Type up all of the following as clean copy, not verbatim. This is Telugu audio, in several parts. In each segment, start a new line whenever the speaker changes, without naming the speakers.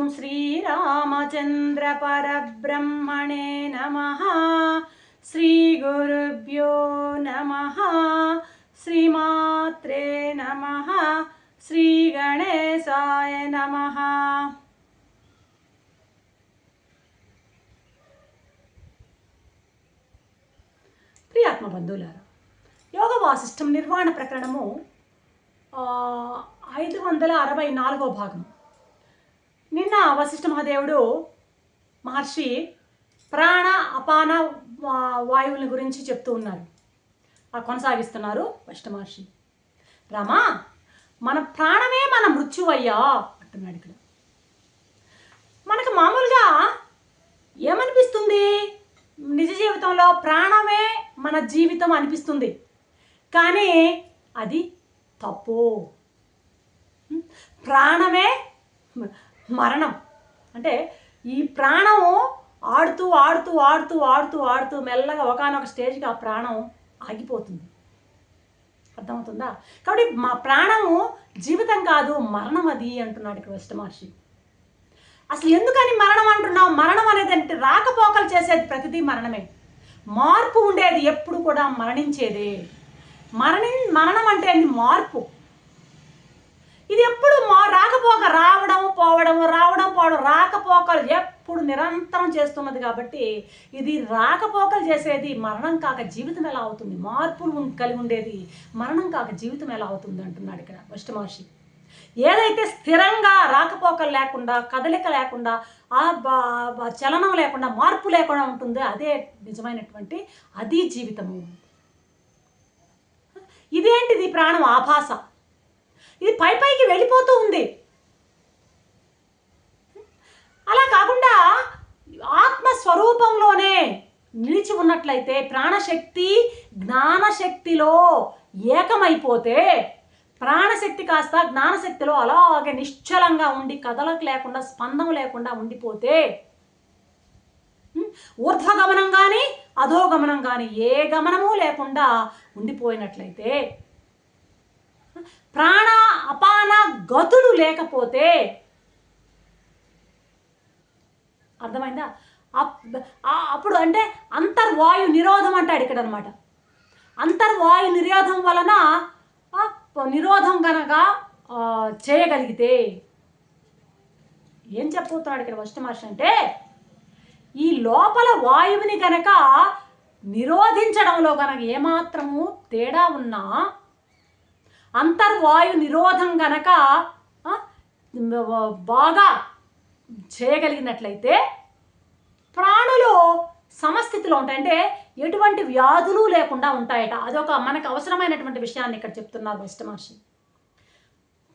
ఓం శ్రీరామచంద్ర పరబ్రహ్మణే నమః. శ్రీ గురుభ్యో నమః. శ్రీమాత్రే నమః. శ్రీ గణేశాయ నమః. ప్రియాత్మ బంధువులారా, యోగ వాసిష్టం నిర్వాణ ప్రకరణము 564వ భాగం. నిన్న వశిష్ఠ మహాదేవుడు మహర్షి ప్రాణ అపాన వాయువుల గురించి చెప్తూ ఉన్నారు. కొనసాగిస్తున్నారు వశిష్ఠ మహర్షి. రామా, మన ప్రాణమే మన మృత్యువయ్యా అంటున్నాడు. ఇక్కడ మనకు మామూలుగా ఏమనిపిస్తుంది? నిజ జీవితంలో ప్రాణమే మన జీవితం అనిపిస్తుంది, కానీ అది తప్పు. ప్రాణమే మరణం. అంటే ఈ ప్రాణం ఆడుతూ ఆడుతూ ఆడుతూ ఆడుతూ ఆడుతూ మెల్లగా ఒకానొక స్టేజ్కి ఆ ప్రాణం ఆగిపోతుంది. అర్థమవుతుందా? కాబట్టి మా ప్రాణము జీవితం కాదు, మరణం అది అంటున్నాడు ఇక్కడ వశిష్ఠ మహర్షి. అసలు ఎందుకని మరణం అంటున్నావు? మరణం అనేది అంటే రాకపోకలు చేసేది ప్రతిదీ మరణమే. మార్పు ఉండేది ఎప్పుడు కూడా మరణించేదే. మరణం అంటే మార్పు. ఇది ఎప్పుడు రాకపోక, రావడం పోవడం, రావడం పోవడం, రాకపోకలు ఎప్పుడు నిరంతరం చేస్తున్నది. కాబట్టి ఇది రాకపోకలు చేసేది మరణం కాక జీవితం ఎలా అవుతుంది? మార్పులు కలిగి ఉండేది మరణం కాక జీవితం ఎలా అవుతుంది అంటున్నాడు ఇక్కడ వశిష్ఠ మహర్షి. ఏదైతే స్థిరంగా రాకపోకలు లేకుండా, కదలిక లేకుండా, చలనం లేకుండా, మార్పు లేకుండా ఉంటుందో అదే నిజమైనటువంటి అది జీవితము. ఇదేంటిది? ప్రాణం ఆభాస. ఇది పైకి వెళ్ళిపోతూ ఉంది. అలా కాకుండా ఆత్మస్వరూపంలోనే నిలిచి ఉన్నట్లయితే, ప్రాణశక్తి జ్ఞానశక్తిలో ఏకమైపోతే, ప్రాణశక్తి కాస్త జ్ఞానశక్తిలో అలాగే నిశ్చలంగా ఉండి కదలక లేకుండా, స్పందన లేకుండా ఉండిపోతే, ఊర్ధ్వగమనం కానీ అధోగమనం కానీ ఏ గమనము లేకుండా ఉండిపోయినట్లయితే, ప్రాణ అపాన గతులు లేకపోతే, అర్థమైందా? అప్పుడు అంటే అంతర్వాయు నిరోధం అంటాడు ఇక్కడ అనమాట. అంతర్వాయు నిరోధం వలన నిరోధం కనుక చేయగలిగితే ఏం చెప్పబోతున్నాడు ఇక్కడ వశిష్ఠ మహర్షి అంటే, ఈ లోపల వాయువుని కనుక నిరోధించడంలో కనుక ఏమాత్రము తేడా ఉన్నా, అంతర్వాయు నిరోధం కనుక బాగా చేయగలిగినట్లయితే ప్రాణులు సమస్థితిలో ఉంటాయి. అంటే ఎటువంటి వ్యాధులు లేకుండా ఉంటాయట. అదొక మనకు అవసరమైనటువంటి విషయాన్ని ఇక్కడ చెప్తున్నారు వశిష్ఠ మహర్షి.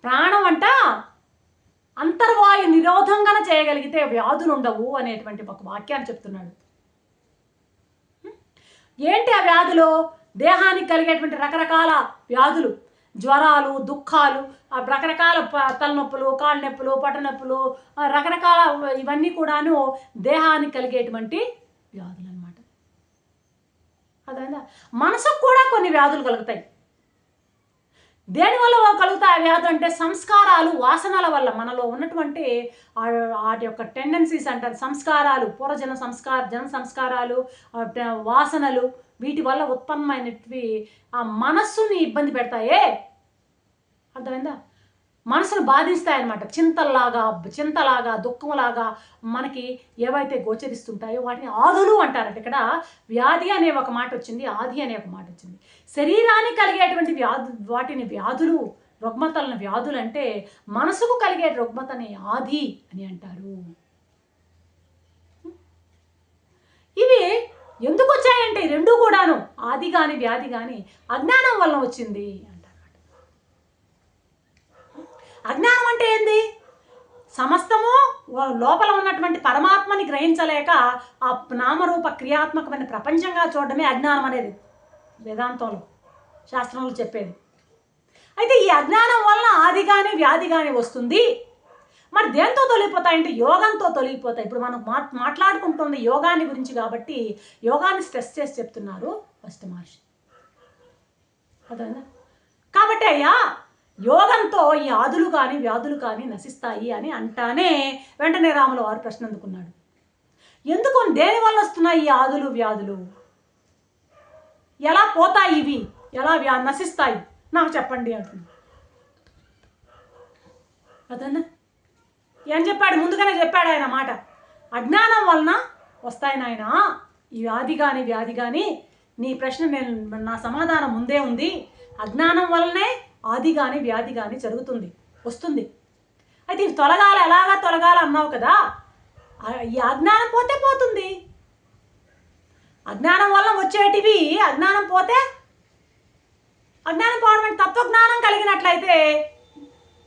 ప్రాణం అంట అంతర్వాయు నిరోధంగా చేయగలిగితే వ్యాధులు ఉండవు అనేటువంటి ఒక వాక్యాన్ని చెప్తున్నాడు. ఏంటి ఆ వ్యాధులు? దేహానికి కలిగేటువంటి రకరకాల వ్యాధులు, జ్వరాలు, దుఃఖాలు, రకరకాల తలనొప్పులు, కాళ్ళ నొప్పులు, పట్ట నొప్పులు, రకరకాల ఇవన్నీ కూడాను దేహానికి కలిగేటువంటి వ్యాధులు అన్నమాట. అదేనా? మనసుకు కూడా కొన్ని వ్యాధులు కలుగుతాయి. దేనివల్ల కలుగుతాయి ఆ వ్యాధులు అంటే, సంస్కారాలు, వాసనల వల్ల మనలో ఉన్నటువంటి వాటి యొక్క టెండెన్సీస్ అంటారు. సంస్కారాలు, పూర్వజన జన సంస్కారాలు, వాసనలు, వీటి వల్ల ఉత్పన్నమైనవి ఆ మనస్సుని ఇబ్బంది పెడతాయే. అర్థమైందా? మనసును బాధిస్తాయన్నమాట. చింతలాగా దుఃఖంలాగా మనకి ఏవైతే గోచరిస్తుంటాయో వాటిని ఆదులు అంటారట. ఇక్కడ వ్యాధి అనే ఒక మాట వచ్చింది, ఆది అనే ఒక మాట వచ్చింది. శరీరానికి కలిగేటువంటి వాటిని వ్యాధులు, రుగ్మతలను వ్యాధులు అంటే, మనసుకు కలిగే రుగ్మతని ఆది అని అంటారు. ఇవి ఎందుకు వచ్చాయంటే ఈ రెండు కూడాను, ఆది కానీ వ్యాధి కానీ అజ్ఞానం వల్ల వచ్చింది అంటారు. అజ్ఞానం అంటే ఏంది? సమస్తము లోపల ఉన్నటువంటి పరమాత్మని గ్రహించలేక ఆ నామరూప క్రియాత్మకమైన ప్రపంచంగా చూడడమే అజ్ఞానం అనేది వేదాంతంలో, శాస్త్రంలో చెప్పేది. అయితే ఈ అజ్ఞానం వల్ల ఆది కానీ వ్యాధి కానీ వస్తుంది. మరి దేంతో తొలగిపోతాయంటే యోగంతో తొలగిపోతాయి. ఇప్పుడు మనం మాట్లాడుకుంటుంది యోగాన్ని గురించి కాబట్టి యోగాన్ని స్ట్రెస్ చేసి చెప్తున్నారు వశిష్ఠ మహర్షి. అదేనా? కాబట్టి అయ్యా యోగంతో ఈ ఆదులు కానీ వ్యాధులు కానీ నశిస్తాయి అని అంటానే వెంటనే రాముల వారు ప్రశ్న అందుకున్నాడు. ఎందుకు, దేనివల్ల వస్తున్నాయి ఈ ఆదులు వ్యాధులు, ఎలా పోతాయి, ఇవి ఎలా నశిస్తాయి నాకు చెప్పండి అంటుంది. అదన్నా ఏం చెప్పాడు, ముందుగానే చెప్పాడు ఆయన మాట. అజ్ఞానం వలన వస్తాయి నాయన ఈ వ్యాధి కానీ వ్యాధి కానీ. నీ ప్రశ్న నా సమాధానం ముందే ఉంది. అజ్ఞానం వల్లనే ఆది కానీ వ్యాధి కానీ జరుగుతుంది, వస్తుంది. అయితే ఇవి తొలగాలి, ఎలాగా తొలగాలి అన్నావు కదా, ఈ అజ్ఞానం పోతే పోతుంది. అజ్ఞానం వల్ల వచ్చేటివి అజ్ఞానం పోతే, అజ్ఞానం పోవడం తత్వజ్ఞానం కలిగినట్లయితే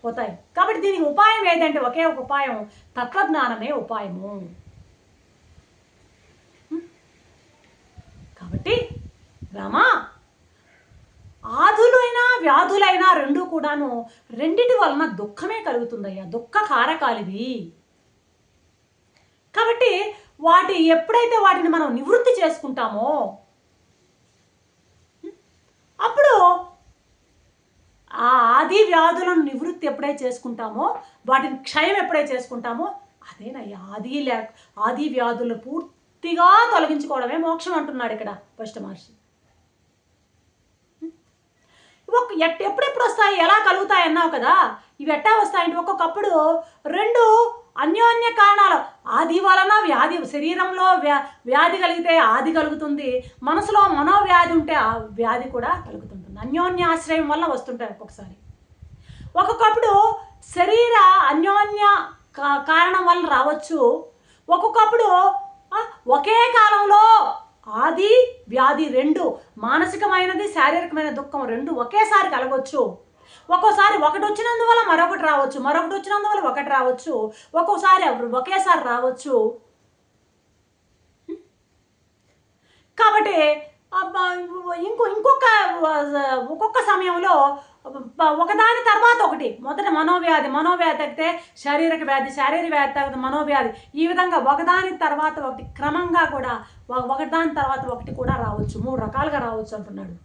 పోతాయి. కాబట్టి దీనికి ఉపాయం ఏదంటే ఒకే ఒక ఉపాయం, తత్వజ్ఞానమే ఉపాయము. కాబట్టి రామా, ఆదులైనా వ్యాధులైనా రెండు కూడాను రెండిటి వలన దుఃఖమే కలుగుతుందయ్యా, దుఃఖ కారకాలివి. కాబట్టి ఎప్పుడైతే వాటిని మనం నివృత్తి చేసుకుంటామో అప్పుడు ఆ ఆది వ్యాధులను నివృత్తి ఎప్పుడైతే చేసుకుంటామో, వాటిని క్షయం ఎప్పుడైతే చేసుకుంటామో అదేనయ్యా ఆది వ్యాధులను పూర్తిగా తొలగించుకోవడమే మోక్షం అంటున్నాడు ఇక్కడ వశిష్ఠ మహర్షి. ఎప్పుడెప్పుడు వస్తాయి, ఎలా కలుగుతాయి అన్నావు కదా, ఇవి ఎట్టా వస్తాయంటే ఒక్కొక్కప్పుడు రెండు అన్యోన్య కారణాలు. ఆది వలన వ్యాధి, శరీరంలో వ్యాధి కలిగితే ఆది కలుగుతుంది, మనసులో మనోవ్యాధి ఉంటే ఆ వ్యాధి కూడా కలుగుతుంటుంది. అన్యోన్యాశ్రయం వల్ల వస్తుంటాయి ఒక్కొక్కసారి. ఒక్కొక్కప్పుడు శరీర అన్యోన్య కారణం వల్ల రావచ్చు. ఒక్కొక్కప్పుడు ఒకే కాలంలో ఆది వ్యాధి రెండు, మానసికమైనది శారీరకమైన దుఃఖం రెండు ఒకేసారి కలగవచ్చు. ఒక్కోసారి ఒకటి వచ్చినందువల్ల మరొకటి రావచ్చు, మరొకటి వచ్చినందువల్ల ఒకటి రావచ్చు, ఒక్కోసారి ఒకేసారి రావచ్చు. కాబట్టి ఒక్కొక్క సమయంలో ఒకదాని తర్వాత ఒకటి, మొదట మనోవ్యాధి తగ్గితే శారీరక వ్యాధి, శారీరక వ్యాధి తగ్గితే మనోవ్యాధి, ఈ విధంగా ఒకదాని తర్వాత ఒకటి క్రమంగా కూడా ఒకదాని తర్వాత ఒకటి కూడా రావచ్చు, 3 రకాలుగా రావచ్చు అంటున్నాడు.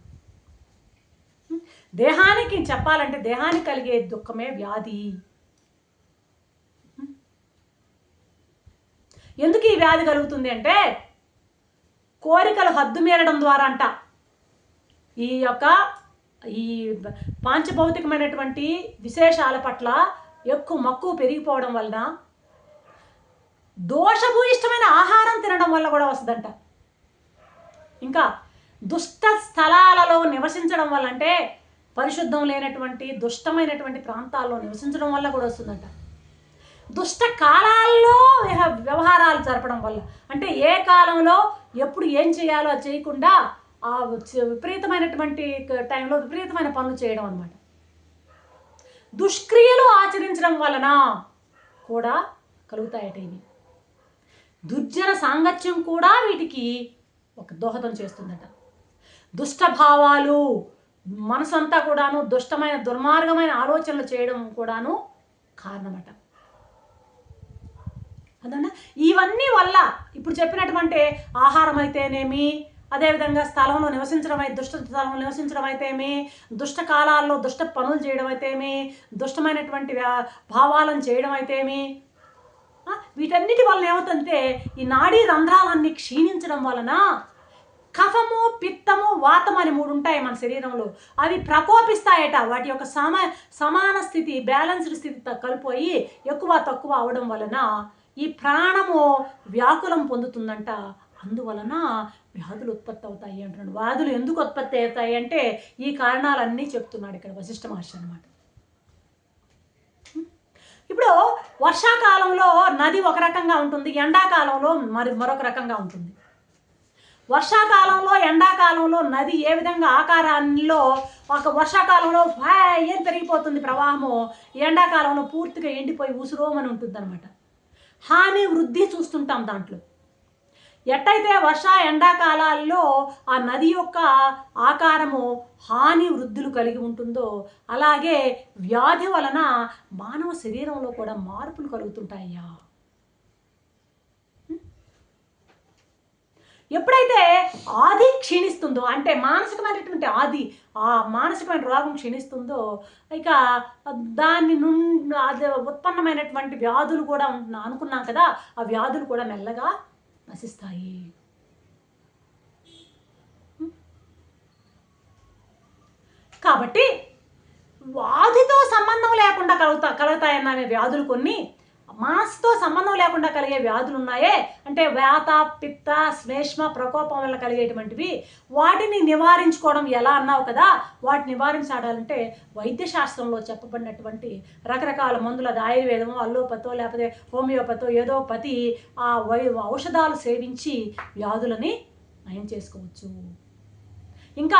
దేహానికి చెప్పాలంటే దేహానికి కలిగే దుఃఖమే వ్యాధి. ఎందుకు ఈ వ్యాధి కలుగుతుంది అంటే కోరికలు హద్దు మీరడం ద్వారా అంట. ఈ పాంచభౌతికమైనటువంటి విశేషాల పట్ల ఎక్కువ మక్కువ పెరిగిపోవడం వలన, దోషభూయిష్టమైన ఆహారం తినడం వల్ల కూడా వస్తుందంట. ఇంకా దుష్ట స్థలాలలో నివసించడం వల్ల, అంటే పరిశుద్ధం లేనటువంటి దుష్టమైనటువంటి ప్రాంతాల్లో నివసించడం వల్ల కూడా వస్తుందంట. దుష్ట కాలాల్లో వ్యవహారాలు జరపడం వల్ల, అంటే ఏ కాలంలో ఎప్పుడు ఏం చేయాలో అది చేయకుండా ఆ విపరీతమైనటువంటి టైంలో విపరీతమైన పనులు చేయడం అన్నమాట. దుష్క్రియలు ఆచరించడం వలన కూడా కలుగుతాయట ఇవి. దుర్జన సాంగత్యం కూడా వీటికి ఒక దోహదం చేస్తుందట. దుష్ట భావాలు, మనసంతా కూడాను దుర్మార్గమైన ఆలోచనలు చేయడం కూడాను కారణమట. అదన్నా ఇవన్నీ వల్ల ఇప్పుడు చెప్పినటువంటి ఆహారం అయితేనేమి, అదేవిధంగా స్థలంలో దుష్ట స్థలంలో నివసించడం అయితేమి, దుష్ట కాలాల్లో దుష్ట పనులు చేయడం అయితేమి, దుష్టమైనటువంటి భావాలను చేయడం అయితేమి, వీటన్నిటి వలన ఏమవుతుందంటే ఈ నాడీ రంధ్రాలన్నీ క్షీణించడం వలన కఫము, పిత్తము, వాతం అని 3 ఉంటాయి మన శరీరంలో. అవి ప్రకోపిస్తాయట. వాటి యొక్క సమాన స్థితి, బ్యాలెన్స్డ్ స్థితి కలిపోయి ఎక్కువ తక్కువ అవడం వలన ఈ ప్రాణము వ్యాకులం పొందుతుందంట. అందువలన వ్యాధులు ఉత్పత్తి అవుతాయి అంటున్నాడు. వ్యాధులు ఎందుకు ఉత్పత్తి అవుతాయి అంటే ఈ కారణాలన్నీ చెప్తున్నాడు ఇక్కడ వశిష్ఠ మహర్షి అన్నమాట. ఇప్పుడు వర్షాకాలంలో నది ఒక రకంగా ఉంటుంది, ఎండాకాలంలో మరొక రకంగా ఉంటుంది. వర్షాకాలంలో ఎండాకాలంలో నది ఏ విధంగా ఆకారాల్లో వర్షాకాలంలో ఏం పెరిగిపోతుంది ప్రవాహము, ఎండాకాలంలో పూర్తిగా ఎండిపోయి ఉసురోమని ఉంటుంది అనమాట. హాని వృద్ధి చూస్తుంటాం దాంట్లో. ఎట్టయితే ఎండాకాలాల్లో ఆ నది యొక్క ఆకారము హాని వృద్ధులు కలిగి ఉంటుందో అలాగే వ్యాధి వలన మానవ శరీరంలో కూడా మార్పులు కలుగుతుంటాయ్యా. ఎప్పుడైతే ఆది క్షీణిస్తుందో, అంటే మానసికమైనటువంటి ఆది, ఆ మానసికమైన రోగం క్షీణిస్తుందో, ఇక దాని నుండి అది ఉత్పన్నమైనటువంటి వ్యాధులు కూడా అనుకున్నాం కదా, ఆ వ్యాధులు కూడా మెల్లగా నశిస్తాయి. కాబట్టి వ్యాధితో సంబంధం లేకుండా కలుగుతాయన్న వ్యాధులు కొన్ని, మనసుతో సంబంధం లేకుండా కలిగే వ్యాధులు ఉన్నాయే, అంటే వాత, పిత్త, శ్లేష్మ ప్రకోపం వల్ల కలిగేటువంటివి, వాటిని నివారించుకోవడం ఎలా అన్నావు కదా, వాటిని నివారించాలంటే వైద్యశాస్త్రంలో చెప్పబడినటువంటి రకరకాల మందులు, అది ఆయుర్వేదమో, అల్లోపతో, లేకపోతే హోమియోపతో, ఏదో పతి ఆ ఔషధాలు సేవించి వ్యాధులని నయం చేసుకోవచ్చు. ఇంకా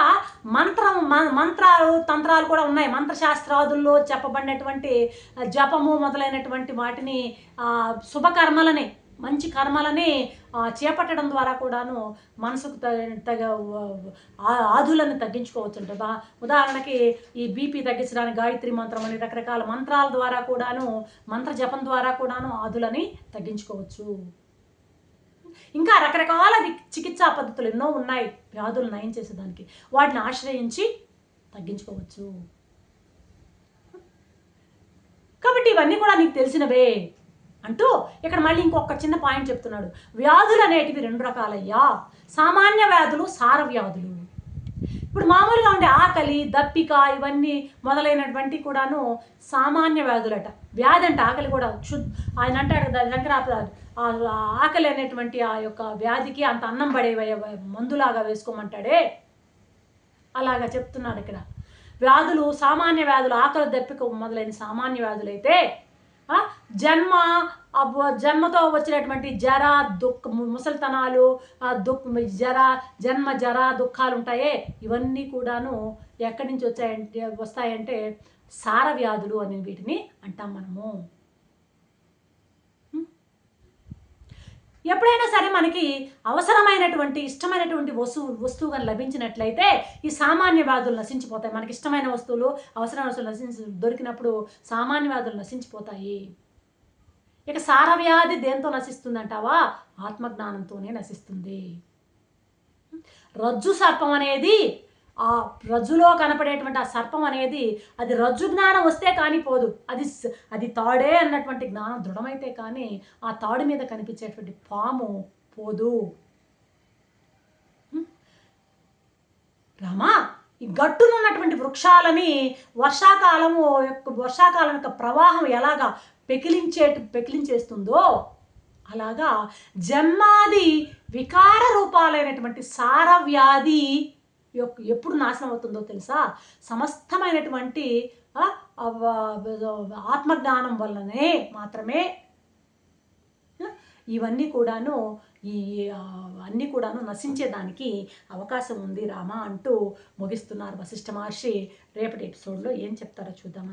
మంత్రాలు, తంత్రాలు కూడా ఉన్నాయి. మంత్రశాస్త్రాదుల్లో చెప్పబడినటువంటి జపము మొదలైనటువంటి వాటిని, శుభకర్మలని, మంచి కర్మలని చేపట్టడం ద్వారా కూడాను మనసుకు తగ ఆధులను తగ్గించుకోవచ్చు అంట. ఉదాహరణకి ఈ బీపీ తగ్గించడానికి గాయత్రి మంత్రం అని రకరకాల మంత్రాల ద్వారా కూడాను, మంత్ర జపం ద్వారా కూడాను ఆధులని తగ్గించుకోవచ్చు. ఇంకా రకరకాల చికిత్సా పద్ధతులు ఎన్నో ఉన్నాయి వ్యాధులు నయం చేసేదానికి, వాటిని ఆశ్రయించి తగ్గించుకోవచ్చు. కాబట్టి ఇవన్నీ కూడా నీకు తెలిసినవే అంటూ ఇక్కడ మళ్ళీ ఇంకొక చిన్న పాయింట్ చెప్తున్నాడు. వ్యాధులు అనేటివి 2 రకాలయ్యా. సామాన్య వ్యాధులు, సార వ్యాధులు. ఇప్పుడు మామూలుగా ఉండే ఆకలి, దప్పిక ఇవన్నీ మొదలైనటువంటి కూడాను సామాన్య వ్యాధులట. వ్యాధి అంటే ఆకలి కూడా ఆయన అంటాడు కదా శంకరాచార్యులు, ఆకలి అనేటువంటి ఆ యొక్క వ్యాధికి అంత అన్నం పడే మందులాగా వేసుకోమంటాడే, అలాగా చెప్తున్నాడు ఇక్కడ. వ్యాధులు సామాన్య వ్యాధులు, ఆకలి, దప్పిక మొదలైన సామాన్య వ్యాధులు అయితే, జన్మతో వచ్చినటువంటి జర, ముసలితనాలు, జన్మ జర దుఃఖాలు ఉంటాయే, ఇవన్నీ కూడాను ఎక్కడి నుంచి వస్తాయంటే సార వ్యాధులు అని వీటిని అంటాం మనము. ఎప్పుడైనా సరే మనకి అవసరమైనటువంటి ఇష్టమైనటువంటి వస్తువుగా లభించినట్లయితే ఈ సామాన్య వ్యాధులు నశించిపోతాయి. మనకి ఇష్టమైన వస్తువులు, అవసరమైన వస్తువులు దొరికినప్పుడు సామాన్య వ్యాధులు నశించిపోతాయి. ఇక సార వ్యాధి దేంతో నశిస్తుందంటావా? ఆత్మజ్ఞానంతోనే నశిస్తుంది. రజ్జు సర్పం అనేది, ఆ రజ్జులో కనపడేటువంటి ఆ సర్పం అనేది, అది రజ్జు జ్ఞానం వస్తే కానీ పోదు. అది తాడే అన్నటువంటి జ్ఞానం దృఢమైతే కానీ ఆ తాడు మీద కనిపించేటువంటి పాము పోదు. రామా, ఈ గట్టునున్నటువంటి వృక్షాలని వర్షాకాలం యొక్క ప్రవాహం ఎలాగా పెకిలించేస్తుందో, అలాగా జన్మాది వికార రూపాలైనటువంటి సార వ్యాధి ఎప్పుడు నాశనం అవుతుందో తెలుసా? సమస్తమైనటువంటి ఆత్మజ్ఞానం వల్లనే మాత్రమే ఇవన్నీ కూడాను అన్నీ కూడాను నశించేదానికి అవకాశం ఉంది రామా అంటూ ముగిస్తున్నారు వశిష్ఠ మహర్షి. రేపటి ఎపిసోడ్లో ఏం చెప్తారో చూద్దామని.